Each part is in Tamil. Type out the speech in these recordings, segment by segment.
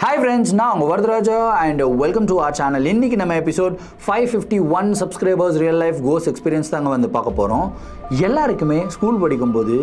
Hi friends, நான் உங்கள் Varadaraja and welcome to our channel. இன்னைக்கு நம்ம எபிசோட் 551 சப்ஸ்கிரைபர்ஸ் ரியல் லைஃப் கோஸ் எக்ஸ்பீரியன்ஸ் தாங்க வந்து பார்க்க போகிறோம். எல்லாருக்குமே ஸ்கூல் படிக்கும்போது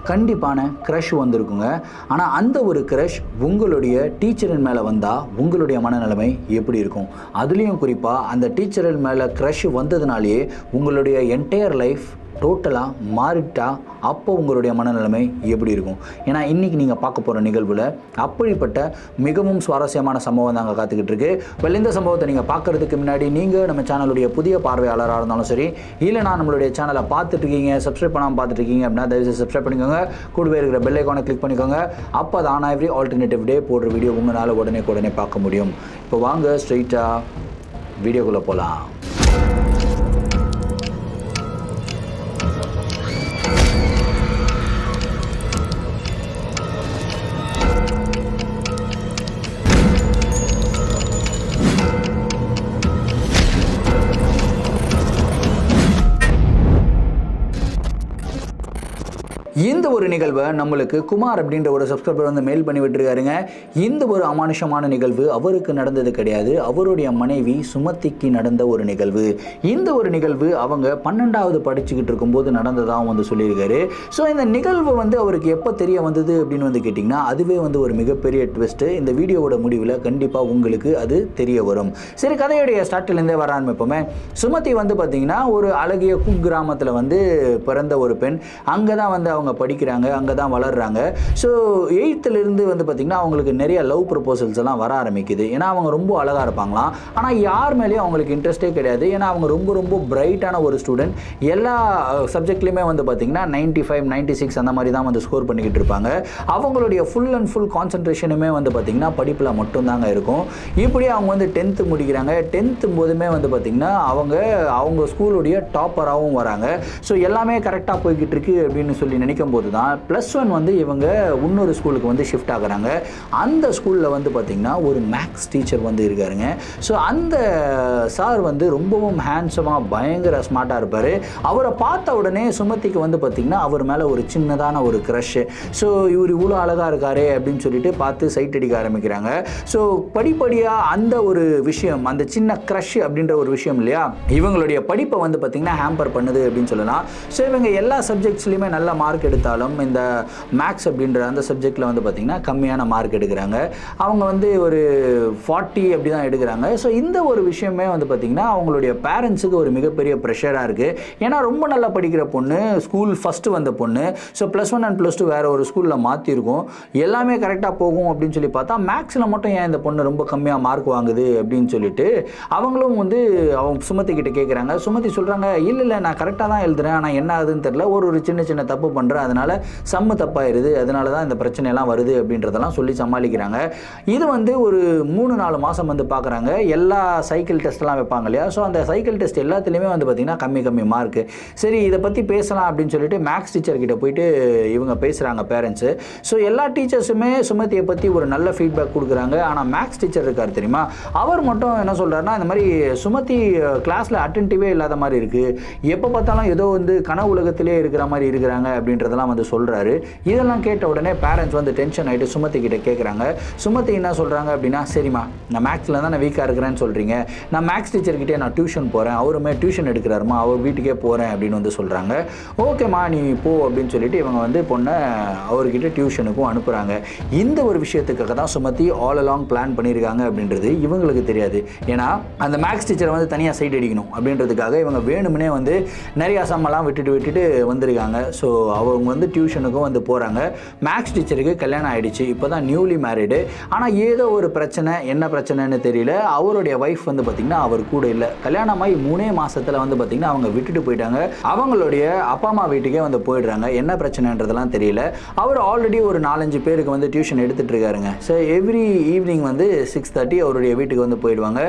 கண்டிப்பான க்ரஷ் வந்திருக்குங்க. ஆனால் அந்த ஒரு க்ரஷ் உங்களுடைய டீச்சரின் மேலே வந்தால் உங்களுடைய மனநிலைமை எப்படி இருக்கும்? அதுலேயும் குறிப்பாக அந்த டீச்சரின் மேலே க்ரஷ் வந்ததுனாலேயே உங்களுடைய என்டையர் லைஃப் டோட்டலாக மாறிட்டா அப்போ உங்களுடைய மனநிலைமை எப்படி இருக்கும்? ஏன்னா இன்றைக்கி நீங்கள் பார்க்க போகிற நிகழ்வில் அப்படிப்பட்ட மிகவும் சுவாரஸ்யமான சம்பவம் தாங்க காத்துக்கிட்டு இருக்கு. இந்த சம்பவத்தை நீங்கள் பார்க்குறதுக்கு முன்னாடி நீங்கள் நம்ம சேனலுடைய புதிய பார்வையாளராக இருந்தாலும் சரி, இல்லைனா நம்மளுடைய சேனலை பார்த்துட்ருக்கீங்க, சப்ஸ்கிரைப் பண்ணாமல் பார்த்துட்ருக்கீங்க அப்படின்னா தயவுசெய்து சப்ஸ்கிரைப் பண்ணிக்கோங்க. கூடவே இருக்கிற பெல் ஐக்கானை கிளிக் பண்ணிக்கோங்க. அப்போ தான் எவ்ரி ஆல்டர்னேட்டிவ் டே போடுற வீடியோ உங்களால் உடனே பார்க்க முடியும். இப்போ வாங்க ஸ்ட்ரெயிட்டாக வீடியோக்குள்ளே போகலாம். இந்த ஒரு நிகழ்வை நம்மளுக்கு குமார் அப்படின்ற ஒரு சப்ஸ்கிரைபர் வந்து மெயில் பண்ணி விட்டுருக்காருங்க. இந்த ஒரு அமானுஷமான நிகழ்வு அவருக்கு நடந்தது கிடையாது, அவருடைய மனைவி சுமதிக்கு நடந்த ஒரு நிகழ்வு. இந்த ஒரு நிகழ்வு அவங்க 12வது படிச்சுக்கிட்டு இருக்கும்போது நடந்ததாக வந்து சொல்லியிருக்காரு. ஸோ இந்த நிகழ்வு வந்து அவருக்கு எப்போ தெரிய வந்தது அப்படின்னு வந்து கேட்டிங்கன்னா அதுவே வந்து ஒரு மிகப்பெரிய ட்விஸ்ட்டு. இந்த வீடியோவோட முடிவில் கண்டிப்பாக உங்களுக்கு அது தெரிய வரும். சரி, கதையுடைய ஸ்டார்ட்லேருந்தே வர ஆரம்பிப்போமே. சுமதி வந்து பார்த்திங்கன்னா ஒரு அழகிய குக்கிராமத்தில் வந்து பிறந்த ஒரு பெண். அங்கே தான் வந்து அவங்க படிக்கிறாங்க, அங்கே தான் வளர்கிறாங்க. ஸோ 8th வந்து பார்த்திங்கன்னா அவங்களுக்கு நிறைய லவ் ப்ரொபோசல்ஸ் எல்லாம் வர ஆரம்பிக்குது. ஏன்னா அவங்க ரொம்ப அழகாக இருப்பாங்களாம். ஆனால் யார் மேலேயும் அவங்களுக்கு இன்ட்ரெஸ்டே கிடையாது. ஏன்னா அவங்க ரொம்ப பிரைட்டான ஒரு ஸ்டூடெண்ட். எல்லா சப்ஜெக்ட்லேயுமே வந்து பார்த்திங்கன்னா 95, 96 அந்த மாதிரி தான் வந்து ஸ்கோர் பண்ணிக்கிட்டு இருப்பாங்க. அவங்களுடைய ஃபுல் அண்ட் ஃபுல் கான்சன்ட்ரேஷனுமே வந்து பார்த்திங்கன்னா படிப்பில் மட்டும்தாங்க இருக்கும். இப்படி அவங்க வந்து 10th முடிக்கிறாங்க. 10th போதுமே வந்து பார்த்திங்கன்னா அவங்க ஸ்கூலுடைய டாப்பராகவும் வராங்க. ஸோ எல்லாமே கரெக்டாக போய்கிட்டு இருக்கு அப்படின்னு சொல்லி நினைக்கும் போது தான் +1 வந்து இவங்க இன்னொரு ஸ்கூலுக்கு வந்து ஷிஃப்ட் ஆகுறாங்க. அந்த ஸ்கூலில் வந்து பார்த்திங்கன்னா ஒரு மேக்ஸ் டீச்சர் வந்து இருக்காருங்க. ஸோ அந்த சார் வந்து ரொம்பவும் ஹேண்ட்ஸமாக பயங்கர ஸ்மார்ட்டாக இருப்பார். அவரை பார்த்த உடனே சுமதிக்கு வந்து பார்த்திங்கன்னா அவர் மேலே ஒரு சின்னதான ஒரு க்ரஷ். ஸோ இவர் இவ்வளோ அழகாக இருக்காரே அப்படின்னு சொல்லிட்டு பார்த்து சைட் அடிக்க ஆரம்பிக்கிறாங்க. ஸோ படிப்படியாக அந்த ஒரு விஷயம், அந்த சின்ன க்ரஷ் அப்படின்ற ஒரு விஷயம் இல்லையா, இவங்களுடைய படிப்பை வந்து பார்த்திங்கன்னா ஹேம்பர் பண்ணுது அப்படின்னு சொல்லலாம். ஸோ இவங்க எல்லா சப்ஜெக்ட்ஸ்லையுமே நல்ல மார்க் எடுத்தாலும் இந்த மேக்ஸ் அப்படின்ற அந்த சப்ஜெக்டில் வந்து பார்த்திங்கன்னா கம்மியான மார்க் எடுக்கிறாங்க. அவங்க வந்து ஒரு 40 அப்படி தான் எடுக்கிறாங்க. ஸோ இந்த ஒரு விஷயமே வந்து பார்த்திங்கன்னா அவங்களுடைய பேரண்ட்ஸுக்கு ஒரு மிகப்பெரிய ப்ரெஷராக இருக்குது. ஏன்னா ரொம்ப நல்லா படிக்கிற பொண்ணு, ஸ்கூல் ஃபஸ்ட்டு வந்த பொண்ணு. ஸோ +1 அண்ட் +2 வேறு ஒரு ஸ்கூலில் மாற்றிருக்கும். எல்லாமே கரெக்டாக போகும் அப்படின்னு சொல்லி பார்த்தா மேக்ஸில் மட்டும் ஏன் இந்த பொண்ணு ரொம்ப கம்மியாக மார்க் வாங்குது அப்படின்னு சொல்லிட்டு அவங்களும் வந்து அவங்க சுமதி கிட்ட கேட்குறாங்க. சுமதி சொல்கிறாங்க, இல்லை நான் கரெக்டாக தான் எழுதுறேன், ஆனால் என்ன ஆகுதுன்னு தெரில, ஒரு சின்ன தப்பு பண்ணுறேன், அதனால் சம்மு தப்பாயிருது, அதனால தான் இந்த பிரச்சனையெல்லாம் வருது அப்படின்றதெல்லாம் சொல்லி சமாளிக்கிறாங்க. இது வந்து ஒரு 3-4 மாதம் வந்து பார்க்குறாங்க. எல்லா சைக்கிள் டெஸ்ட்லாம் வைப்பாங்க இல்லையா, ஸோ அந்த சைக்கிள் டெஸ்ட் எல்லாத்துலேயுமே வந்து பார்த்திங்கன்னா கம்மி மார்க்கு. சரி, இதை பற்றி பேசலாம் அப்படின்னு சொல்லிட்டு மேக்ஸ் டீச்சர்கிட்ட போயிட்டு இவங்க பேசுகிறாங்க பேரண்ட்ஸு. ஸோ எல்லா டீச்சர்ஸுமே சுமதியை பற்றி ஒரு நல்ல ஃபீட்பேக் கொடுக்குறாங்க. ஆனால் மேக்ஸ் டீச்சர் இருக்கார் தெரியுமா, அவர் மட்டும் என்ன சொல்கிறாருன்னா, இந்த மாதிரி சுமதி கிளாஸில் அட்டென்டிவே இல்லாத மாதிரி இருக்குது, எப்போ பார்த்தாலும் ஏதோ வந்து கனவு உலகத்திலே இருக்கிற மாதிரி இருக்கிறாங்க அப்படின்றதெல்லாம் வந்து சொல்கிறாரு. இதெல்லாம் கேட்ட உடனே பேரண்ட்ஸ் வந்து டென்ஷன் ஆகிட்டு சுமதி கிட்ட கேட்குறாங்க. சுமதி என்ன சொல்கிறாங்க அப்படின்னா, சரிம்மா நான் மேக்ஸில் தான் நான் வீக்காக இருக்கிறேன்னு சொல்கிறீங்க, நான் மேக்ஸ் டீச்சர்கிட்டே நான் டியூஷன் போகிறேன், அவருமே டியூஷன் எடுக்கிறாருமா, அவர் வீட்டுக்கே போகிறேன் அப்படின்னு வந்து சொல்கிறாங்க. ஓகேம்மா நீ போ அப்படின்னு சொல்லிட்டு இவங்க வந்து பொண்ணை அவர்கிட்ட டியூஷனுக்கும் அனுப்புகிறாங்க. இந்த ஒரு விஷயத்துக்காக தான் சுமதி ஆல் அலாங் பிளான் பண்ணியிருக்காங்க அப்படின்றது இவங்களுக்கு தெரியாது. ஏன்னா அந்த மேக்ஸ் டீச்சரை வந்து தனியாக சைட் அடிக்கணும் அப்படின்றதுக்காக இவங்க வேணும்னே வந்து நிறையா சம்மெல்லாம் விட்டுட்டு வந்திருக்காங்க. ஸோ அவங்க வந்து டியூஷனுக்கும் வந்து போகிறாங்க. மேக்ஸ் டீச்சருக்கு கல்யாணம் ஆகிடுச்சு, இப்போ தான் நியூலி மேரிடு. ஆனால் ஏதோ ஒரு பிரச்சனை, என்ன பிரச்சனைன்னு தெரியல, அவருடைய ஒய்ஃப் வந்து பார்த்திங்கன்னா அவர் கூட இல்லை. கல்யாணமாகி 3 மாதத்தில் வந்து பார்த்திங்கன்னா அவங்க விட்டுட்டு போயிட்டாங்க. அவங்களுடைய அப்பா அம்மா வீட்டுக்கே வந்து போயிடுறாங்க. என்ன பிரச்சனைன்றதெல்லாம் தெரியல. அவர் ஆல்ரெடி ஒரு 4-5 பேருக்கு வந்து டியூஷன் எடுத்துகிட்டு இருக்காருங்க. ஸோ எவ்ரி ஈவினிங் வந்து 6:30 அவருடைய வீட்டுக்கு வந்து போயிடுவாங்க.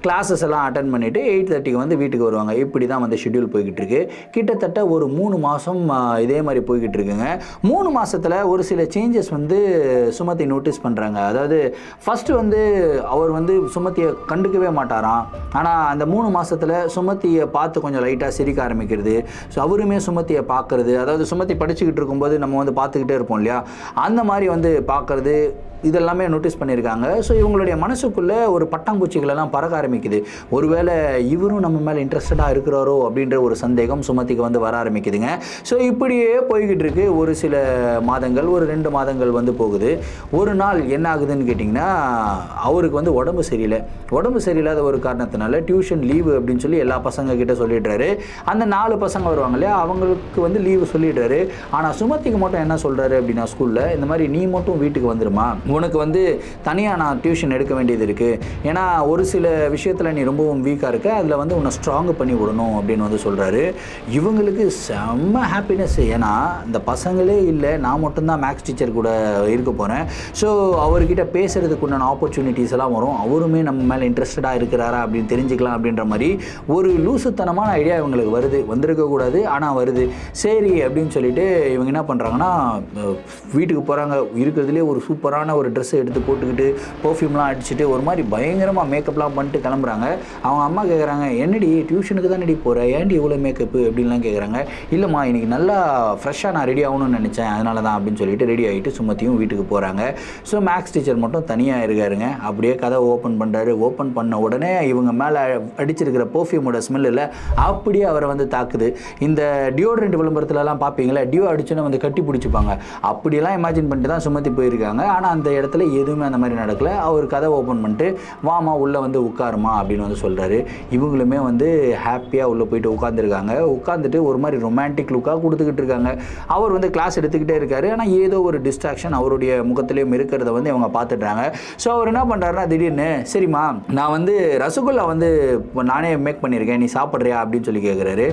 கிளாஸஸ் எல்லாம் அட்டன் பண்ணிவிட்டு 8:30 வந்து வீட்டுக்கு வருவாங்க. இப்படி தான் வந்து ஷெட்யூல் போய்கிட்டு இருக்கு. கிட்டத்தட்ட ஒரு 3 மாதம் இதே மாதிரி போய்கிட்டு இருக்குங்க. 3 மாதத்தில் ஒரு சில சேஞ்சஸ் வந்து சுமதி நோட்டீஸ் பண்ணுறாங்க. அதாவது ஃபஸ்ட்டு வந்து அவர் வந்து சுமதியை கண்டுக்கவே மாட்டாராம். ஆனால் அந்த 3 மாதத்தில் சுமதியை பார்த்து கொஞ்சம் லைட்டாக சிரிக்க ஆரம்பிக்கிறது. ஸோ அவருமே சுமதியை பார்க்குறது, அதாவது சுமதி படிச்சுக்கிட்டு இருக்கும்போது நம்ம வந்து பார்த்துக்கிட்டே இருப்போம் இல்லையா, அந்த மாதிரி வந்து பார்க்குறது. இதெல்லாமே நோட்டீஸ் பண்ணியிருக்காங்க. ஸோ இவங்களுடைய மனசுக்குள்ளே ஒரு பட்டாம்பூச்சிகளெல்லாம் பறக்க ஆரம்பிக்குது. ஒருவேளை இவரும் நம்ம மேலே இன்ட்ரெஸ்டடாக இருக்கிறாரோ அப்படின்ற ஒரு சந்தேகம் சுமதிக்கு வந்து வர ஆரம்பிக்குதுங்க. ஸோ இப்படியே போய்கிட்டு இருக்கு. ஒரு சில மாதங்கள், ஒரு 2 மாதங்கள் வந்து போகுது. ஒரு நாள் என்ன ஆகுதுன்னு கேட்டிங்கன்னா, அவருக்கு வந்து உடம்பு சரியில்லை. உடம்பு சரியில்லாத ஒரு காரணத்தினால டியூஷன் லீவு அப்படின்னு சொல்லி எல்லா பசங்க கிட்ட சொல்லிடுறாரு. அந்த 4 பசங்க வருவாங்க இல்லையா, அவங்களுக்கு வந்து லீவு சொல்லிடுறாரு. ஆனால் சுமதிக்கு மட்டும் என்ன சொல்கிறாரு அப்படின்னா, ஸ்கூலில் இந்த மாதிரி நீ மட்டும் வீட்டுக்கு வந்துருமா, உனக்கு வந்து தனியாக நான் டியூஷன் எடுக்க வேண்டியது இருக்குது, ஏன்னா ஒரு சில விஷயத்தில் நீ ரொம்பவும் வீக்காக இருக்க, அதில் வந்து உன்னை ஸ்ட்ராங் பண்ணி விடணும் அப்படின்னு வந்து சொல்கிறாரு. இவங்களுக்கு செம்ம ஹாப்பினஸ். ஏன்னா இந்த பசங்களே இல்லை, நான் மட்டும்தான் மேக்ஸ் டீச்சர் கூட இருக்க போகிறேன். ஸோ அவர்கிட்ட பேசுகிறதுக்கு உண்டான ஆப்பர்ச்சுனிட்டிஸ் எல்லாம் வரும், அவருமே நம்ம மேலே இன்ட்ரெஸ்டடாக இருக்கிறாரா அப்படின்னு தெரிஞ்சுக்கலாம் அப்படின்ற மாதிரி ஒரு லூசுத்தனமான ஐடியா இவங்களுக்கு வருது. வந்திருக்கக்கூடாது ஆனால் வருது. சரி அப்படின்னு சொல்லிட்டு இவங்க என்ன பண்ணுறாங்கன்னா, வீட்டுக்கு போகிறாங்க. இருக்கிறதுலே ஒரு சூப்பரான ஒரு ட்ரெஸ்ஸை எடுத்து போட்டுக்கிட்டு பர்ஃப்யூம்லாம் அடிச்சுட்டு ஒரு மாதிரி பயங்கரமாக மேக்கப்லாம் பண்ணிட்டு கிளம்புறாங்க. அவங்க அம்மா கேட்குறாங்க, என்னடி டியூஷனுக்கு தான் போகிற, ஏன்டி இவ்வளோ மேக்கப்பு அப்படின்லாம் கேட்குறாங்க. இல்லைம்மா இன்றைக்கி நல்லா ஃப்ரெஷ்ஷாக நான் ரெடி ஆகணும்னு நினச்சேன், அதனால தான் அப்படின்னு சொல்லிட்டு ரெடி ஆகிட்டு சுமதியும் வீட்டுக்கு போகிறாங்க. ஸோ மேக்ஸ் டீச்சர் மட்டும் தனியாக இருக்காருங்க. அப்படியே கதை ஓப்பன் பண்ணுறாரு. ஓப்பன் பண்ண உடனே இவங்க மேலே அடிச்சிருக்கிற பர்ஃப்யூமோட ஸ்மெல் இல்லை, அப்படியே அவரை வந்து தாக்குது. இந்த டியோட்ரண்ட் விளம்பரத்துலலாம் பார்ப்பீங்களா, டியோ அடிச்சுன்னு வந்து கட்டி பிடிச்சிப்பாங்க, அப்படியெல்லாம் இமேஜின் பண்ணிட்டு தான் சுமதி போயிருக்காங்க. ஆனால் அந்த இடத்துல எதுவுமே அந்த மாதிரி நடக்கலை. அவர் கதை ஓப்பன் பண்ணிட்டு வாமா உள்ளே வந்து உட்காருமா அப்படின்னு வந்து சொல்கிறாரு. இவங்களுமே வந்து ஹாப்பியாக உள்ளே போயிட்டு உட்காந்துருக்காங்க. உட்காந்துட்டு ஒரு மாதிரி ரொமான்டிக் லுக்காக கொடுத்துக்கிட்டு இருக்காங்க. அவர் வந்து கிளாஸ் எடுத்துக்கிட்டே இருக்காரு. ஆனால் ஏதோ ஒரு டிஸ்ட்ராக்ஷன் அவருடைய முகத்திலையும் இருக்கிறத வந்து இவங்க பார்த்துட்றாங்க. ஸோ அவர் என்ன பண்ணுறாருன்னா, திடீர்னு சரிம்மா நான் வந்து ரசகுல்லா வந்து நானே மேக் பண்ணியிருக்கேன், நீ சாப்பிட்றியா அப்படின்னு சொல்லி கேட்குறாரு.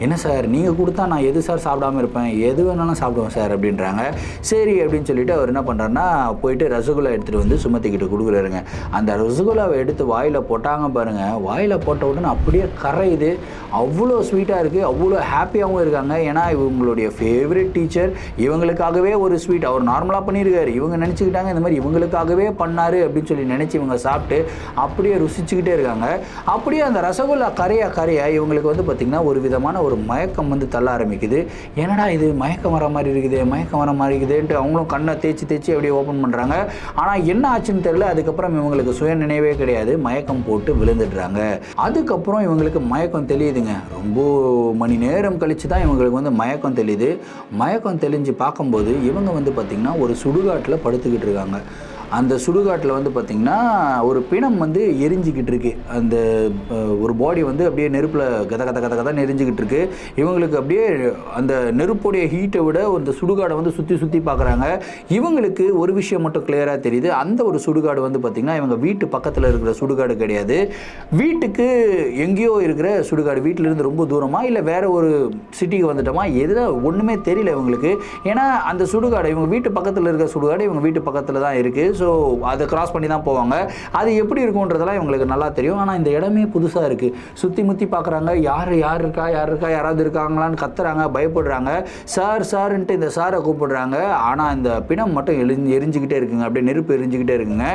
என்ன சார் நீங்கள் கொடுத்தா நான் எது சார் சாப்பிடாமல் இருப்பேன், எது வேணாலும் சாப்பிடுவேன் சார் அப்படின்றாங்க. சரி அப்படின்னு சொல்லிட்டு அவர் என்ன பண்ணுறாருன்னா, போயிட்டு ரசகுல்லா எடுத்துகிட்டு வந்து சுமதிக்கிட்ட கொடுக்குறாருங்க. அந்த ரசகுல்லாவை எடுத்து வாயில் போட்டாங்க பாருங்கள். வாயில் போட்ட உடனே அப்படியே கரையுது. அவ்வளோ ஸ்வீட்டாக இருக்குது, அவ்வளோ ஹாப்பியாகவும் இருக்காங்க. ஏன்னா இவங்களுடைய ஃபேவரட் டீச்சர் இவங்களுக்காகவே ஒரு ஸ்வீட் அவர் நார்மலாக பண்ணியிருக்காரு. இவங்க நினச்சிக்கிட்டாங்க இந்த மாதிரி இவங்களுக்காகவே பண்ணார் அப்படின்னு சொல்லி நினச்சி இவங்க சாப்பிட்டு அப்படியே ருசிச்சுக்கிட்டே இருக்காங்க. அப்படியே அந்த ரசகுல்லா கரைய இவங்களுக்கு வந்து பார்த்திங்கன்னா ஒரு விதமான ஒரு மயக்கம் வந்து தள்ள ஆரம்பிக்குது. என்னடா இது மயக்கம் வர மாதிரி இருக்குது, மயக்கம் வர மாதிரி இருக்குதுன்ட்டு அவங்களும் கண்ணை தேய்ச்சி அப்படியே ஓப்பன் பண்ணுறாங்க. ஆனால் என்ன ஆச்சுன்னு தெரியல. அதுக்கப்புறம் இவங்களுக்கு சுய நினைவே கிடையாது, மயக்கம் போட்டு விழுந்துடுறாங்க. அதுக்கப்புறம் இவங்களுக்கு மயக்கம் தெளியுதுங்க. ரொம்ப மணி நேரம் கழித்து தான் இவங்களுக்கு வந்து மயக்கம் தெளியுது. மயக்கம் தெளிஞ்சு பார்க்கும்போது இவங்க வந்து பார்த்திங்கன்னா ஒரு சுடுகாட்டில் படுத்துக்கிட்டு இருக்காங்க. அந்த சுடுகாட்டில் வந்து பார்த்திங்கன்னா ஒரு பிணம் வந்து எரிஞ்சிக்கிட்டு இருக்கு. அந்த ஒரு பாடி வந்து அப்படியே நெருப்பில் கதை எரிஞ்சிக்கிட்டு இருக்கு. இவங்களுக்கு அப்படியே அந்த நெருப்புடைய ஹீட்டை விட அந்த சுடுகாடை வந்து சுற்றி பார்க்குறாங்க. இவங்களுக்கு ஒரு விஷயம் மட்டும் கிளியராக தெரியுது. அந்த ஒரு சுடுகாடு வந்து பார்த்திங்கன்னா இவங்க வீட்டு பக்கத்தில் இருக்கிற சுடுகாடு கிடையாது, வீட்டுக்கு எங்கேயோ இருக்கிற சுடுகாடு. வீட்டிலேருந்து ரொம்ப தூரமாக இல்லை வேறு ஒரு சிட்டிக்கு வந்துட்டோமா எதுனா ஒன்றுமே தெரியல இவங்களுக்கு. ஏன்னா அந்த சுடுகாடு இவங்க வீட்டு பக்கத்தில் இருக்கிற சுடுகாடு இவங்க வீட்டு பக்கத்தில் தான் இருக்குது. ஸோ அதை கிராஸ் பண்ணி தான் போவாங்க. அது எப்படி இருக்குன்றதெல்லாம் இவங்களுக்கு நல்லா தெரியும். ஆனால் இந்த இடமே புதுசாக இருக்குது. சுற்றி முற்றி பார்க்குறாங்க, யார் இருக்கா யாராவது இருக்காங்களான்னு கத்துறாங்க, பயப்படுறாங்க. சார்ன்ட்டு இந்த சாரை கூப்பிடுறாங்க. ஆனால் இந்த பிணம் மட்டும் எரிஞ்சுக்கிட்டே இருக்குங்க. அப்படியே நெருப்பு எரிஞ்சுக்கிட்டே இருக்குங்க.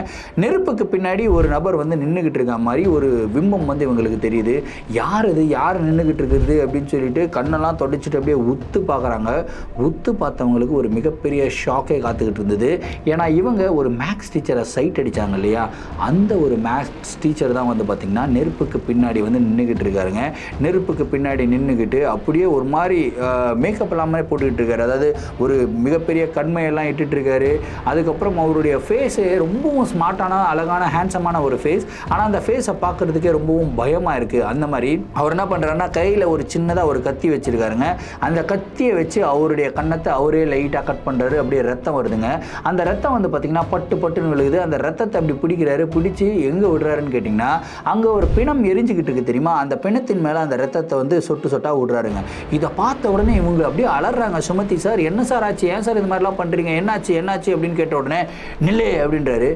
நெருப்புக்கு பின்னாடி ஒரு நபர் வந்து நின்றுக்கிட்டு இருக்க மாதிரி ஒரு பிம்பம் வந்து இவங்களுக்கு தெரியுது. யார் நின்றுக்கிட்டு இருக்குது அப்படின்னு சொல்லிட்டு கண்ணெல்லாம் தொடச்சிட்டு அப்படியே உத்து பார்க்குறாங்க. உத்து பார்த்தவங்களுக்கு ஒரு மிகப்பெரிய ஷாக்கே காத்துக்கிட்டு இருந்தது. ஏன்னா இவங்க ஒரு மேக்ஸ் டீச்சரை சைட் அடித்தாங்க இல்லையா, அந்த ஒரு மேக்ஸ் டீச்சர் தான் வந்து பார்த்திங்கன்னா நெருப்புக்கு பின்னாடி வந்து நின்றுக்கிட்டு இருக்காருங்க. நெருப்புக்கு பின்னாடி நின்றுக்கிட்டு அப்படியே ஒரு மாதிரி மேக்கப் இல்லாமல் போட்டுக்கிட்டு இருக்காரு. அதாவது ஒரு மிகப்பெரிய கண்மையெல்லாம் இட்டுட்டு இருக்காரு. அதுக்கப்புறம் அவருடைய ஃபேஸு ரொம்பவும் ஸ்மார்ட்டான அழகான ஹேண்ட்ஸமான ஒரு ஃபேஸ். ஆனால் அந்த ஃபேஸை பார்க்குறதுக்கே ரொம்பவும் பயமாக இருக்குது. அந்த மாதிரி அவர் என்ன பண்ணுறாருன்னா கையில் ஒரு சின்னதாக ஒரு கத்தி வச்சுருக்காருங்க. அந்த கத்தியை வச்சு அவருடைய கன்னத்தை அவரே லைட்டாக கட் பண்ணுறாரு. அப்படியே ரத்தம் வருதுங்க. அந்த ரத்தம் வந்து பார்த்திங்கன்னா பட்டுன்னு விழுகுது. அந்த ரத்தத்தை அப்படி பிடிக்கிறாரு. பிடிச்சி எங்கே விடுறாருன்னு கேட்டிங்கன்னா, அங்கே ஒரு பிணம் எரிஞ்சுக்கிட்டு இருக்கு தெரியுமா, அந்த பிணத்தின் மேலே அந்த ரத்தத்தை வந்து சொட்டாக விடுறாருங்க. இதை பார்த்த உடனே இவங்க அப்படியே அலறாங்க. சுமதி சார் என்ன சார் ஆச்சு, ஏன் சார் இந்த மாதிரிலாம் பண்ணுறீங்க, என்னாச்சு அப்படின்னு கேட்ட உடனே நில்லே அப்படின்றாரு.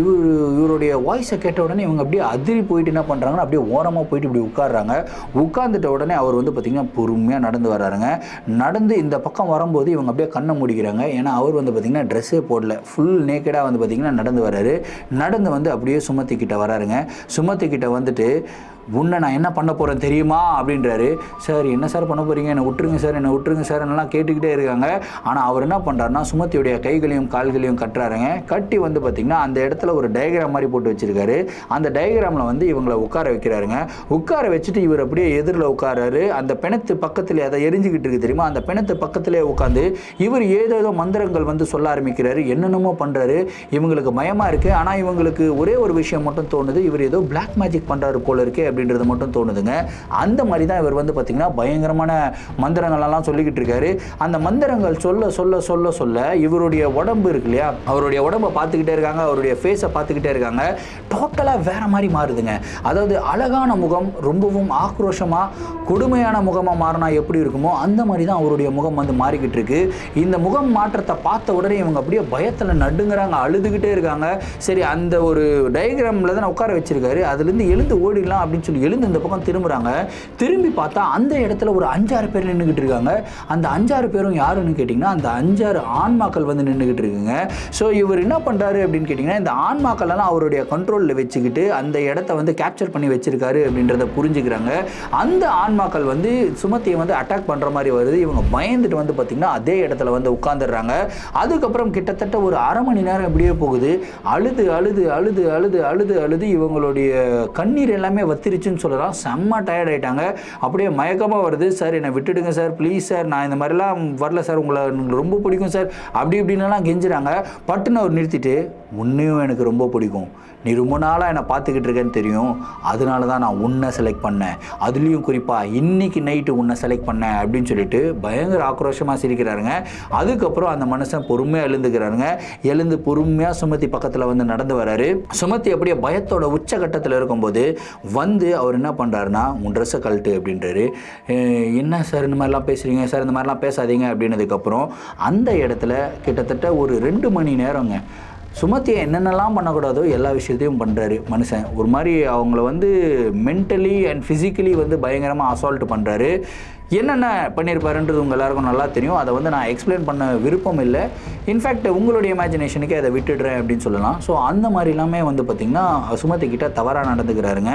இவருடைய வாய்ஸை கேட்ட உடனே இவங்க அப்படியே அதிரி போயிட்டு என்ன பண்ணுறாங்கன்னா அப்படியே ஓரமாக போயிட்டு இப்படி உட்காடுறாங்க. உட்காந்துட்ட உடனே அவர் வந்து பார்த்திங்கன்னா பொறுமையாக நடந்து வர்றாருங்க. நடந்து இந்த பக்கம் வரும்போது இவங்க அப்படியே கண்ணை மூடிக்கிறாங்க. ஏன்னா அவர் வந்து பார்த்திங்கன்னா ட்ரெஸ்ஸே போடல, ஃபுல் நேக்கடாக வந்து பார்த்திங்கன்னா நடந்து வர்றாரு. நடந்து வந்து அப்படியே சுமதிக்கிட்ட வராருங்க. சுமதிக்கிட்ட வந்துட்டு உன்னை நான் என்ன பண்ண போகிறேன் தெரியுமா அப்படின்றாரு. சார் என்ன சார் பண்ண போகிறீங்க, என்னை விட்டுருங்க சார், என்னை விட்டுருங்க சார் எல்லாம் கேட்டுக்கிட்டே இருக்காங்க. ஆனால் அவர் என்ன பண்ணுறாருன்னா சுமதியுடைய கைகளையும் கால்களையும் கட்டுறாருங்க. கட்டி வந்து பார்த்திங்கன்னா அந்த இடத்துல ஒரு டயக்ராம் மாதிரி போட்டு வச்சுருக்காரு. அந்த டயக்ராமில் வந்து இவங்களை உட்கார வைக்கிறாருங்க. உட்கார வச்சுட்டு இவர் அப்படியே எதிரில் உட்காராரு. அந்த பிணத்து பக்கத்தில் அதை எரிஞ்சுக்கிட்டு இருக்கு தெரியுமா, அந்த பிணத்து பக்கத்திலே உட்காந்து இவர் ஏதேதோ மந்திரங்கள் வந்து சொல்ல ஆரம்பிக்கிறாரு. என்னென்னமோ பண்ணுறாரு. இவங்களுக்கு பயமாக இருக்குது. ஆனால் இவங்களுக்கு ஒரே ஒரு விஷயம் மட்டும் தோணுது, இவர் ஏதோ பிளாக் மேஜிக் பண்ணுறாரு போல இருக்கே அப்படின்றது மட்டும் தோணுதுங்க. அந்த மாதிரி தான் இவர் வந்து பார்த்திங்கன்னா பயங்கரமான மந்திரங்கள்லாம் சொல்லிக்கிட்டு இருக்காரு. அந்த மந்திரங்கள் சொல்ல சொல்ல சொல்ல சொல்ல இவருடைய உடம்பு இருக்கு இல்லையா, அவருடைய உடம்பை பார்த்துக்கிட்டே இருக்காங்க, அவருடைய ஃபேஸை பார்த்துக்கிட்டே இருக்காங்க. டோட்டலாக வேற மாதிரி மாறுதுங்க. அதாவது அழகான முகம் ரொம்பவும் ஆக்ரோஷமாக கொடுமையான முகமாக மாறினா எப்படி இருக்குமோ அந்த மாதிரி தான் அவருடைய முகம் வந்து மாறிக்கிட்டு இருக்கு. இந்த முகம் மாற்றத்தை பார்த்த உடனே இவங்க அப்படியே பயத்தில் நடுங்கிறாங்க, அழுதுகிட்டே இருக்காங்க. சரி, அந்த ஒரு டயக்ராமில் தான் உட்கார வச்சிருக்காரு, அதுலேருந்து எழுந்து ஓடிடலாம் அப்படின்னு சொல்லி எழுந்து இந்த பக்கம் திரும்புகிறாங்க. திரும்பி பார்த்தா அந்த இடத்துல ஒரு 5-6 பேர் நின்றுக்கிட்டு இருக்காங்க. அந்த 5-6 பேரும் யாருன்னு கேட்டிங்கன்னா அந்த 5-6 ஆன்மாக்கள் வந்து நின்றுக்கிட்டு இருக்குங்க. ஸோ இவர் என்ன பண்ணுறாரு அப்படின்னு கேட்டிங்கன்னா இந்த ஆன்மாக்கள் எல்லாம் அவருடைய கண்ட்ரோலில் வச்சுக்கிட்டு அந்த இடத்த வந்து கேப்சர் பண்ணி வச்சிருக்காரு அப்படின்றத புரிஞ்சுக்கிறாங்க. அந்த ஆன்மாக்கள் வந்து சுமதியை வந்து அட்டாக் பண்ணுற மாதிரி வருது. இவங்க பயந்துட்டு வந்து பார்த்திங்கன்னா அதே இடத்துல வந்து உட்காந்துடுறாங்க. அதுக்கப்புறம் கிட்டத்தட்ட ஒரு அரை மணி நேரம் இப்படியே போகுது. அழுது அழுது அழுது அழுது அழுது அழுது இவங்களுடைய கண்ணீர் எல்லாமே வத்திருச்சுன்னு சொல்லலாம். செம்ம டயர்ட் ஆகிட்டாங்க. அப்படியே மயக்கமாக வருது. சார் என்னை விட்டுடுங்க சார், ப்ளீஸ் சார், நான் இந்த மாதிரிலாம் வரல சார், உங்களை ரொம்ப பிடிக்கும் சார் அப்படி இப்படின்லாம் கெஞ்சுறாங்க. பட்டுன்னு அவர் நிறுத்திட்டு, உன்னையும் எனக்கு ரொம்ப பிடிக்கும், நீ ரொம்ப நாளாக என்னை பார்த்துக்கிட்டு இருக்கேன்னு தெரியும், அதனால தான் நான் உன்னை செலக்ட் பண்ணேன், அதுலேயும் குறிப்பாக இன்னைக்கு நைட்டு உன்னை செலக்ட் பண்ணேன் அப்படின்னு சொல்லிட்டு பயங்கர ஆக்ரோஷமாக சிரிக்கிறாருங்க. அதுக்கப்புறம் அந்த மனுஷன் பொறுமையாக எழுந்துக்கிறாருங்க. எழுந்து பொறுமையாக சுமதி பக்கத்தில் வந்து நடந்து வராரு. சுமதி அப்படியே பயத்தோட உச்சகட்டத்தில் இருக்கும்போது வந்து அவர் என்ன பண்ணுறாருன்னா, உன் ட்ரெஸ்ஸை கழட்டு அப்படின்றாரு. என்ன சார் இந்த மாதிரிலாம் பேசுகிறீங்க சார், இந்த மாதிரிலாம் பேசாதீங்க அப்படின்னதுக்கப்புறம் அந்த இடத்துல கிட்டத்தட்ட ஒரு 2 மணி நேரங்க சுமதியை என்னென்னலாம் பண்ணக்கூடாதோ எல்லா விஷயத்தையும் பண்ணுறாரு மனுஷன். ஒரு மாதிரி அவங்கள வந்து மென்டலி அண்ட் ஃபிசிக்கலி வந்து பயங்கரமாக அசால்ட் பண்ணுறாரு. என்னென்ன பண்ணியிருப்பாருன்றது உங்கள் எல்லாருக்கும் நல்லா தெரியும். அதை வந்து நான் எக்ஸ்பிளைன் பண்ண விருப்பம் இல்லை. இன்ஃபேக்ட் உங்களுடைய இமேஜினேஷனுக்கே அதை விட்டுடுறேன் அப்படின்னு சொல்லலாம். ஸோ அந்த மாதிரி எல்லாமே வந்து பார்த்திங்கன்னா சுமதி கிட்ட தவறாக நடந்துக்கிறாருங்க.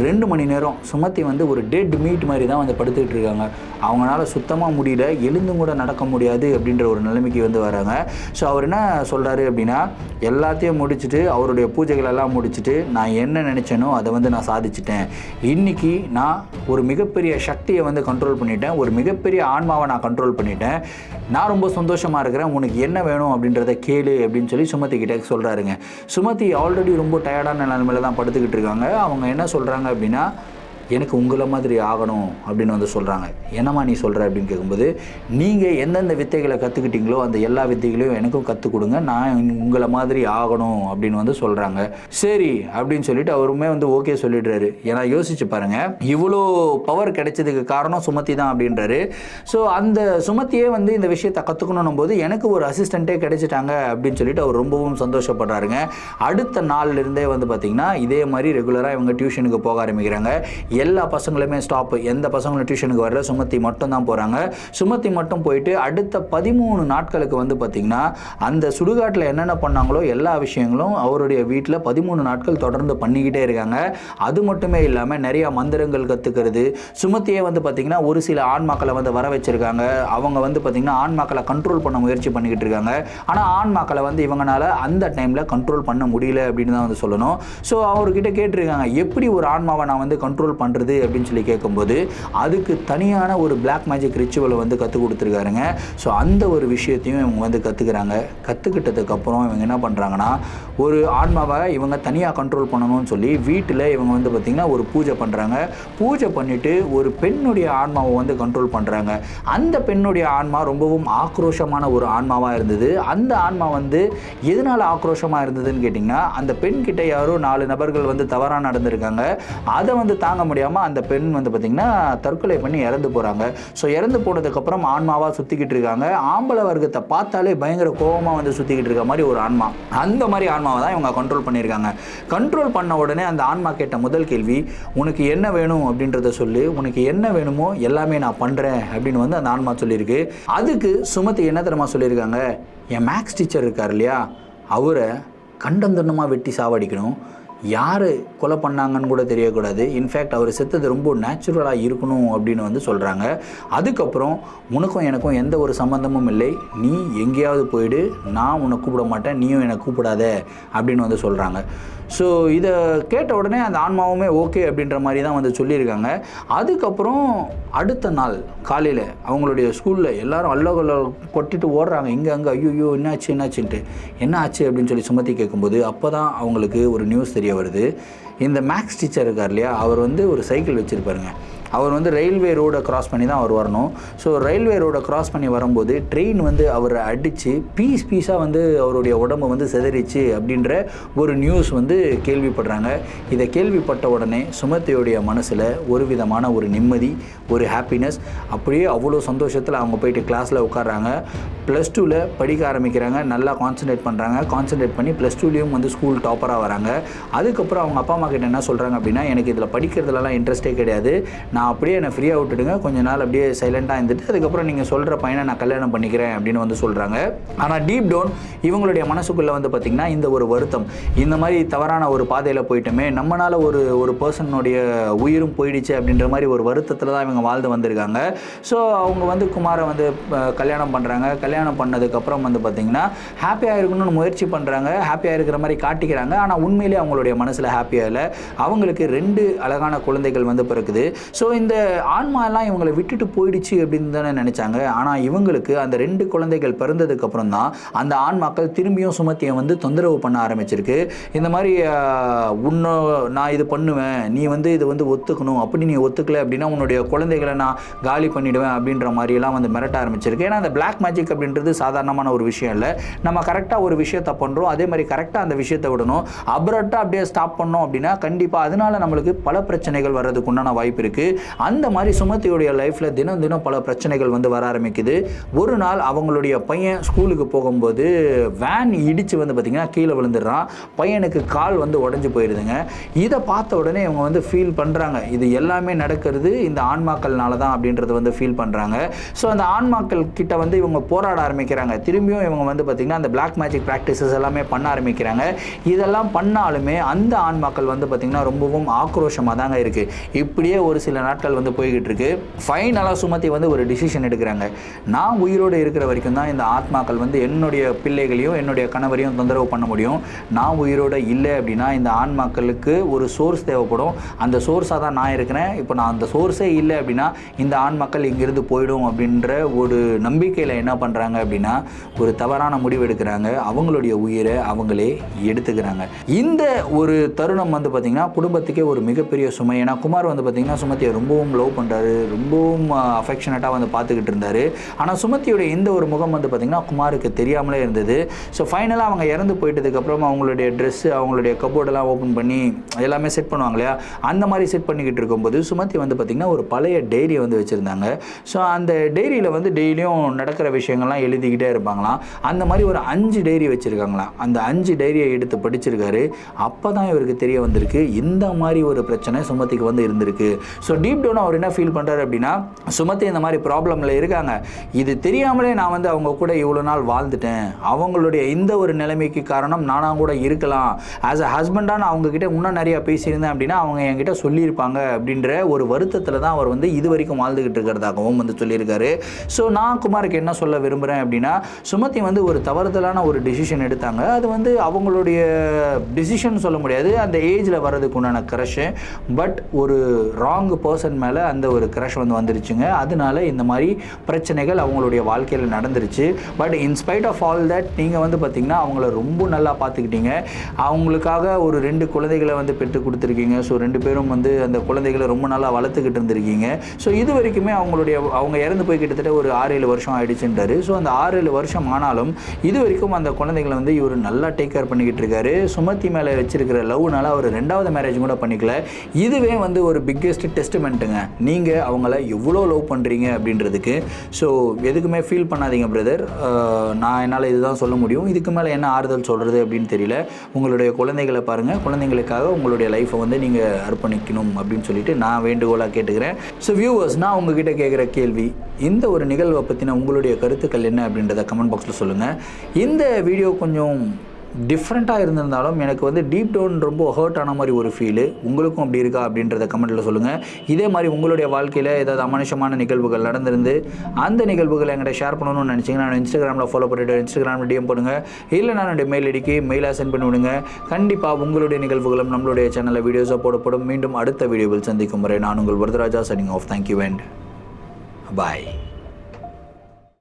2 மணி நேரம் சுமதி வந்து ஒரு டெட் மீட் மாதிரி தான் வந்து படுத்துக்கிட்டு இருக்காங்க. அவங்களால சுத்தமாக முடியல, எழுந்தும் கூட நடக்க முடியாது அப்படின்ற ஒரு நிலைமைக்கு வந்து வராங்க. ஸோ அவர் என்ன சொல்கிறாரு அப்படின்னா, எல்லாத்தையும் முடிச்சுட்டு அவருடைய பூஜைகள் எல்லாம் முடிச்சுட்டு நான் என்ன நினச்சேனோ அதை வந்து நான் சாதிச்சிட்டேன். இன்றைக்கி நான் ஒரு மிகப்பெரிய சக்தியை வந்து கண்ட்ரோல் பண்ணிட்டேன், ஒரு மிகப்பெரிய ஆன்மாவை நான் கண்ட்ரோல் பண்ணிட்டேன், நான் ரொம்ப சந்தோஷமாக இருக்கிறேன், உனக்கு என்ன வேணும் அப்படின்றத கேளு அப்படின்னு சொல்லி சுமதி கிட்ட சொல்கிறாருங்க. சுமதி ஆல்ரெடி ரொம்ப டயர்டான நிலைமையில தான் படுத்துக்கிட்டு இருக்காங்க. அவங்க என்ன சொல்கிறாங்க அப்படின்னா, எனக்கு உங்களை மாதிரி ஆகணும் அப்படின்னு வந்து சொல்கிறாங்க. என்னம்மா நீ சொல்கிற அப்படின்னு கேட்கும்போது, நீங்கள் எந்தெந்த வித்தைகளை கற்றுக்கிட்டீங்களோ அந்த எல்லா வித்தைகளையும் எனக்கும் கற்றுக் கொடுங்க, நான் உங்களை மாதிரி ஆகணும் அப்படின்னு வந்து சொல்கிறாங்க. சரி அப்படின்னு சொல்லிட்டு அவருமே வந்து ஓகே சொல்லிடுறாரு. ஏன்னா யோசிச்சு பாருங்கள், இவ்வளோ பவர் கிடைச்சதுக்கு காரணம் சுமதி தான் அப்படின்றாரு. ஸோ அந்த சுமதியே வந்து இந்த விஷயத்தை கற்றுக்கணும் போது எனக்கு ஒரு அசிஸ்டண்ட்டே கிடைச்சிட்டாங்க அப்படின்னு சொல்லிட்டு அவர் ரொம்பவும் சந்தோஷப்படுறாருங்க. அடுத்த நாள்லேருந்தே வந்து பார்த்திங்கன்னா இதே மாதிரி ரெகுலராக இவங்க டியூஷனுக்கு போக ஆரம்பிக்கிறாங்க. எல்லா பசங்களுமே ஸ்டாப்பு, எந்த பசங்களும் டியூஷனுக்கு வரல, சுமதி மட்டும் தான் போகிறாங்க. சுமதி மட்டும் போயிட்டு அடுத்த 13 நாட்களுக்கு வந்து பார்த்திங்கன்னா அந்த சுடுகாட்டில் என்னென்ன பண்ணாங்களோ எல்லா விஷயங்களும் அவருடைய வீட்டில் 13 நாட்கள் தொடர்ந்து பண்ணிக்கிட்டே இருக்காங்க. அது மட்டுமே இல்லாமல் நிறையா மந்திரங்கள் கற்றுக்கிறது. சுமதியே வந்து பார்த்திங்கன்னா ஒரு சில ஆன்மாக்களை வந்து வர வச்சுருக்காங்க. அவங்க வந்து பார்த்திங்கன்னா ஆன்மாக்களை கண்ட்ரோல் பண்ண முயற்சி பண்ணிக்கிட்டு இருக்காங்க. ஆனால் ஆன்மாக்களை வந்து இவங்களால அந்த டைமில் கண்ட்ரோல் பண்ண முடியல அப்படின்னு தான் வந்து சொல்லணும். ஸோ அவர்கிட்ட கேட்டிருக்காங்க, எப்படி ஒரு ஆன்மாவை நான் வந்து கண்ட்ரோல் பண்ணுறது அப்படின்னு சொல்லி கேட்கும்போது அதுக்கு தனியான ஒரு பிளாக் மேஜிக் ரிச்சுவலை வந்து கற்றுக் கொடுத்துருக்காருங்க. ஸோ அந்த ஒரு விஷயத்தையும் இவங்க வந்து கற்றுக்கிறாங்க. கற்றுக்கிட்டதுக்கப்புறம் இவங்க என்ன பண்ணுறாங்கன்னா, ஒரு ஆன்மாவை இவங்க தனியாக கண்ட்ரோல் பண்ணணும்னு சொல்லி வீட்டில் இவங்க வந்து பார்த்திங்கன்னா ஒரு பூஜை பண்ணுறாங்க. பூஜை பண்ணிவிட்டு ஒரு பெண்ணுடைய ஆன்மாவை வந்து கண்ட்ரோல் பண்ணுறாங்க. அந்த பெண்ணுடைய ஆன்மா ரொம்பவும் ஆக்ரோஷமான ஒரு ஆன்மாவாக இருந்தது. அந்த ஆன்மா வந்து எதனால் ஆக்ரோஷமாக இருந்ததுன்னு கேட்டிங்கன்னா, அந்த பெண் கிட்ட யாரோ 4 நபர்கள் வந்து தவறாக நடந்திருக்காங்க. அதை வந்து தாங்க முடியாமல் அந்த பெண் வந்து பார்த்திங்கன்னா தற்கொலை பண்ணி இறந்து போகிறாங்க. ஸோ இறந்து போனதுக்கப்புறம் ஆன்மாவாக சுற்றிக்கிட்டு இருக்காங்க. ஆம்பளை வர்க்கத்தை பார்த்தாலே பயங்கர கோபமாக வந்து சுற்றிக்கிட்டு இருக்க மாதிரி ஒரு ஆன்மா. அந்த மாதிரி ஆன்மாவை தான் இவங்க கண்ட்ரோல் பண்ணியிருக்காங்க. கண்ட்ரோல் பண்ண உடனே அந்த ஆன்மா கேட்ட முதல் கேள்வி, உனக்கு என்ன வேணும் அப்படின்றத சொல்லு, உனக்கு என்ன வேணுமோ எல்லாமே நான் பண்ணுறேன் அப்படின்னு வந்து அந்த ஆன்மா சொல்லியிருக்கு. அதுக்கு சுமதி என்ன தெரியுமா சொல்லியிருக்காங்க, என் மேக்ஸ் டீச்சர் இருக்கார் இல்லையா, அவரை கண்டந்தண்டமாக வெட்டி சாவடிக்கணும், யார் கொலை பண்ணாங்கன்னு கூட தெரியக்கூடாது. இன்ஃபேக்ட் அவர் செத்தது ரொம்ப நேச்சுரலாக இருக்கணும் அப்படின்னு வந்து சொல்கிறாங்க. அதுக்கப்புறம் உனக்கும் எனக்கும் எந்த ஒரு சம்மந்தமும் இல்லை, நீ எங்கேயாவது போயிடு, நான் உன்னை கூப்பிட மாட்டேன், நீயும் என்னை கூப்பிடாத அப்படின்னு வந்து சொல்கிறாங்க. ஸோ இதை கேட்ட உடனே அந்த ஆன்மாவுமே ஓகே அப்படின்ற மாதிரி தான் வந்து சொல்லியிருக்காங்க. அதுக்கப்புறம் அடுத்த நாள் காலையில் அவங்களுடைய ஸ்கூலில் எல்லோரும் அல்லோகல்ல கொட்டிட்டு ஓடுறாங்க இங்கே அங்கே, ஐயோ என்னாச்சுன்ட்டு. என்ன ஆச்சு அப்படின்னு சொல்லி சுமத்தி கேட்கும்போது அப்போ தான் அவங்களுக்கு ஒரு நியூஸ் தெரிய வருது. இந்த மேக்ஸ் டீச்சர் இருக்கார் இல்லையா, அவர் வந்து ஒரு சைக்கிள் வச்சுருப்பாருங்க. அவர் வந்து ரயில்வே ரோடை க்ராஸ் பண்ணி தான் அவர் வரணும். ஸோ ரயில்வே ரோடை க்ராஸ் பண்ணி வரும்போது ட்ரெயின் வந்து அவரை அடித்து பீஸாக வந்து அவருடைய உடம்பை வந்து சிதறிச்சு அப்படின்ற ஒரு நியூஸ் வந்து கேள்விப்படுறாங்க. இதை கேள்விப்பட்ட உடனே சுமதியோடைய மனசில் ஒரு விதமான ஒரு நிம்மதி, ஒரு ஹாப்பினஸ், அப்படியே அவ்வளோ சந்தோஷத்தில் அவங்க போயிட்டு கிளாஸில் உட்காடுறாங்க. +2ல் படிக்க ஆரம்பிக்கிறாங்க. நல்லா கான்சன்ட்ரேட் பண்ணுறாங்க. கான்சன்ட்ரேட் பண்ணி +2லேயும் வந்து ஸ்கூல் டாப்பராக வராங்க. அதுக்கப்புறம் அவங்க அப்பா அம்மா கிட்ட என்ன சொல்கிறாங்க அப்படின்னா, எனக்கு இதில் படிக்கிறதுலலாம் இன்ட்ரெஸ்ட்டே கிடையாது, நான் அப்படியே என்னை ஃப்ரீயாக விட்டுடுங்க, கொஞ்ச நாள் அப்படியே சைலண்ட்டாக இருந்துட்டு அதுக்கப்புறம் நீங்கள் சொல்கிற பையனை நான் கல்யாணம் பண்ணிக்கிறேன் அப்படின்னு வந்து சொல்கிறாங்க. ஆனால் டீப் டவுன் இவங்களுடைய மனசுக்குள்ளே வந்து பார்த்திங்கன்னா இந்த ஒரு வருத்தம், இந்த மாதிரி தவறான ஒரு பாதையில் போயிட்டோமே, நம்மளால் ஒரு பர்சனுடைய உயிரும் போயிடுச்சு அப்படின்ற மாதிரி ஒரு வருத்தத்தில் தான் இவங்க வாழ்ந்து வந்திருக்காங்க. ஸோ அவங்க வந்து குமாரை வந்து கல்யாணம் பண்ணுறாங்க. கல்யாணம் பண்ணதுக்கப்புறம் வந்து பார்த்திங்கன்னா ஹாப்பியாக இருக்கணும்னு முயற்சி பண்ணுறாங்க, ஹாப்பியாக இருக்கிற மாதிரி காட்டிக்கிறாங்க. ஆனால் உண்மையிலே அவங்களுடைய மனசில் ஹாப்பியாக இல்லை. அவங்களுக்கு 2 அழகான குழந்தைகள் வந்து பிறக்குது. ஸோ இந்த ஆன்மாலாம் இவங்களை விட்டுட்டு போயிடுச்சு அப்படின்னு தானே நினச்சாங்க. ஆனால் இவங்களுக்கு அந்த 2 குழந்தைகள் பிறந்ததுக்கப்புறம் தான் அந்த ஆன்மாக்கள் திரும்பியும் சுமத்தியை வந்து தொந்தரவு பண்ண ஆரம்பிச்சிருக்கு. இந்த மாதிரி நான் இது பண்ணுவேன், நீ வந்து இது வந்து ஒத்துக்கணும், அப்படி நீ ஒத்துக்கலை அப்படின்னா உன்னுடைய குழந்தைகளை நான் காலி பண்ணிவிடுவேன் அப்படின்ற மாதிரியெல்லாம் வந்து மிரட்ட ஆரம்பிச்சிருக்கு. ஏன்னா அந்த பிளாக் மேஜிக் அப்படின்றது சாதாரணமான ஒரு விஷயம் இல்லை. நம்ம கரெக்டாக ஒரு விஷயத்தை பண்ணுறோம், அதே மாதிரி கரெக்டாக அந்த விஷயத்தை விடணும். அப்ரப்டாக அப்படியே ஸ்டாப் பண்ணோம் அப்படின்னா கண்டிப்பாக அதனால நம்மளுக்கு பல பிரச்சனைகள் வர்றதுக்கு உண்டான வாய்ப்பு இருக்குது. அந்த மாதிரி சுமதியோடைய லைஃப்பில் தினம் தினம் பல பிரச்சனைகள் வந்து வர ஆரம்பிக்குது. ஒரு நாள் அவங்களுடைய பையன் ஸ்கூலுக்கு போகும்போது வேன் இடித்து வந்து பார்த்திங்கன்னா கீழே விழுந்துடுறான். பையனுக்கு கால் வந்து உடஞ்சி போயிடுதுங்க. இதை பார்த்த உடனே இவங்க வந்து ஃபீல் பண்ணுறாங்க, இது எல்லாமே நடக்கிறது இந்த ஆன்மாக்கள்னால தான் அப்படின்றது வந்து ஃபீல் பண்ணுறாங்க. ஸோ அந்த ஆன்மாக்கள் கிட்ட வந்து இவங்க போராட ஆரம்பிக்கிறாங்க. திரும்பியும் இவங்க வந்து பார்த்திங்கன்னா அந்த பிளாக் மேஜிக் ப்ராக்டிசஸ் எல்லாமே பண்ண ஆரம்பிக்கிறாங்க. இதெல்லாம் பண்ணாலுமே அந்த ஆன்மாக்கள் வந்து பார்த்திங்கன்னா ரொம்பவும் ஆக்ரோஷமாக தாங்க இருக்குது. இப்படியே ஒரு சில நாட்கள் வந்து போய்கிட்டு இருக்கு. ஃபைனலாக சுமதி வந்து ஒரு டிசிஷன் எடுக்கிறாங்க. நான் உயிரோடு இருக்கிற வரைக்கும் தான் இந்த ஆத்மாக்கள் வந்து என்னுடைய பிள்ளைகளையும் என்னுடைய கணவரையும் தொந்தரவு பண்ண முடியும். நான் உயிரோடு இல்லை அப்படின்னா இந்த ஆன்மாக்களுக்கு ஒரு சோர்ஸ் தேவைப்படும். அந்த சோர்ஸாக தான் நான் இருக்கிறேன். இப்போ நான் அந்த சோர்ஸே இல்லை அப்படின்னா இந்த ஆன்மாக்கள் இங்கிருந்து போயிடும் அப்படின்ற ஒரு நம்பிக்கையில் என்ன பண்ணுறாங்க அப்படின்னா ஒரு தவறான முடிவு எடுக்கிறாங்க. அவங்களுடைய உயிரை அவங்களே எடுத்துக்கிறாங்க. இந்த ஒரு தருணம் வந்து பார்த்திங்கன்னா குடும்பத்துக்கே ஒரு மிகப்பெரிய சுமை. ஏன்னா குமார் வந்து பார்த்திங்கன்னா சுமதியை ரொம்பவும் லவ் பண்ணுறாரு, ரொம்பவும் அஃபெக்ஷனட்டாக வந்து பார்த்துக்கிட்டு இருந்தார். ஆனால் சுமதியோட இந்த ஒரு முகம் வந்து பார்த்திங்கன்னா குமாருக்கு தெரியாமலே இருந்தது. ஸோ ஃபைனலாக அவங்க இறந்து போயிட்டதுக்கப்புறம் அவங்களுடைய ட்ரெஸ்ஸு, அவங்களுடைய கபோர்டெல்லாம் ஓப்பன் பண்ணி எல்லாமே செட் பண்ணுவாங்க இல்லையா, அந்த மாதிரி செட் பண்ணிக்கிட்டு இருக்கும்போது சுமதி வந்து பார்த்திங்கன்னா ஒரு பழைய டைரியை வந்து வச்சுருந்தாங்க. ஸோ அந்த டைரியில் வந்து டெய்லியும் நடக்கிற விஷயங்கள்லாம் எழுதிக்கிட்டே இருப்பாங்களாம். அந்த மாதிரி ஒரு 5 டைரி வச்சுருக்காங்களாம். அந்த 5 டைரியை எடுத்து படிச்சிருக்காரு. அப்போ தான் இவருக்கு தெரிய வந்திருக்கு இந்த மாதிரி ஒரு பிரச்சனை சுமதிக்கு வந்து இருந்திருக்கு. ஸோ டீப் டவுன் அவர் என்ன ஃபீல் பண்ணுறாரு அப்படின்னா, சுமதி இந்த மாதிரி ப்ராப்ளமில் இருக்காங்க, இது தெரியாமலே நான் வந்து அவங்க கூட இவ்வளோ நாள் வாழ்ந்துட்டேன், அவங்களுடைய இந்த ஒரு நிலைமைக்கு காரணம் நானாக கூட இருக்கலாம், ஆஸ் அ ஹஸ்பண்டாக நான் அவங்கக்கிட்ட இன்னும் நிறையா பேசியிருந்தேன் அப்படின்னா அவங்க என்கிட்ட சொல்லியிருப்பாங்க அப்படின்ற ஒரு வருத்தத்தில் தான் அவர் வந்து இது வரைக்கும் வாழ்ந்துக்கிட்டு இருக்கிறதாகவும் வந்து சொல்லியிருக்காரு. ஸோ நான் குமாருக்கு என்ன சொல்ல விரும்புகிறேன் அப்படின்னா, சுமதி வந்து ஒரு தவறுதலான ஒரு டிசிஷன் எடுத்தாங்க. அது வந்து அவங்களுடைய டிசிஷன் சொல்ல முடியாது, அந்த ஏஜில் வர்றதுக்கு உண்டான க்ரஷ். பட் ஒரு ராங் பர்சன் மேலே அந்த ஒரு க்ரஷ் வந்து வந்துருச்சுங்க. அதனால இந்த மாதிரி பிரச்சனைகள் அவங்களுடைய வாழ்க்கையில் நடந்துருச்சு. But in spite of all that நீங்கள் வந்து பார்த்திங்கன்னா அவங்கள ரொம்ப நல்லா பார்த்துக்கிட்டீங்க. அவங்களுக்காக ஒரு 2 குழந்தைகளை வந்து பெற்று கொடுத்துருக்கீங்க. ஸோ 2 பேரும் வந்து அந்த குழந்தைகளை ரொம்ப நல்லா வளர்த்துக்கிட்டு இருந்திருக்கீங்க. ஸோ இது வரைக்குமே அவங்க இறந்து போய் கிட்டத்தட்ட ஒரு 6-7 வருஷம் ஆகிடுச்சுன்றாரு. ஸோ அந்த 6-7 வருஷம் ஆனாலும் இது வரைக்கும் அந்த குழந்தைகளை வந்து இவர் நல்லா டேக் கேர் பண்ணிக்கிட்டு இருக்காரு. சுமதி மேலே வச்சிருக்கிற லவ்னால அவர் 2வது மேரேஜ் கூட பண்ணிக்கல. இதுவே வந்து ஒரு பிக்கெஸ்ட் டெஸ்ட்மெண்ட்டுங்க. நீங்கள் அவங்கள எவ்வளோ லவ் பண்ணுறீங்க அப்படின்றதுக்கு. ஸோ எதுக்குமே ஃபீல் பண்ணாதீங்க பிரதர். நான் என்னால் இதுதான் சொல்ல முடியும். இதுக்கு மேலே என்ன ஆறுதல் சொல்கிறது அப்படின்னு தெரியல. உங்களுடைய குழந்தைகளை பாருங்கள், குழந்தைங்களுக்காக உங்களுடைய லைஃப்பை வந்து நீங்கள் அர்ப்பணிக்கணும் அப்படின்னு சொல்லிட்டு நான் வேண்டுகோளாக கேட்டுக்கிறேன். ஸோ வியூவர்ஸ், நான் உங்ககிட்ட கேட்குற கேள்வி, இந்த ஒரு நிகழ்வை பற்றின உங்களுடைய கருத்துக்கள் என்ன அப்படின்றத கமெண்ட் பாக்ஸில் சொல்லுங்கள். இந்த வீடியோ கொஞ்சம் டிஃப்ரெண்ட்டாக இருந்திருந்தாலும் எனக்கு வந்து டீப் டவுன் ரொம்ப ஹர்ட் ஆன மாதிரி ஒரு ஃபீலு. உங்களுக்கும் அப்படி இருக்கா அப்படின்றத கமெண்ட்டில் சொல்லுங்கள். இதே மாதிரி உங்களுடைய வாழ்க்கையில் ஏதாவது அமானுஷமான நிகழ்வுகள் நடந்திருந்து அந்த நிகழ்வுகளை என்கிட்ட ஷேர் பண்ணணும்னு நினச்சிங்கன்னா நான் இன்ஸ்டாகிராமில் ஃபாலோ பண்ணிவிட்டு இன்ஸ்டாகிராமில் டிஎம் பண்ணுங்கள். இல்லைனா என்னுடைய மெயில் ஐடிக்கு மெயிலாக சென்ட் பண்ணி விடுங்க. கண்டிப்பாக உங்களுடைய நிகழ்வுகளும் நம்மளுடைய சேனலில் வீடியோஸாக போடப்படும். மீண்டும் அடுத்த வீடியோவில் சந்திக்கும் வரை நான் உங்கள் Varadaraja signing off. Thank you and bye.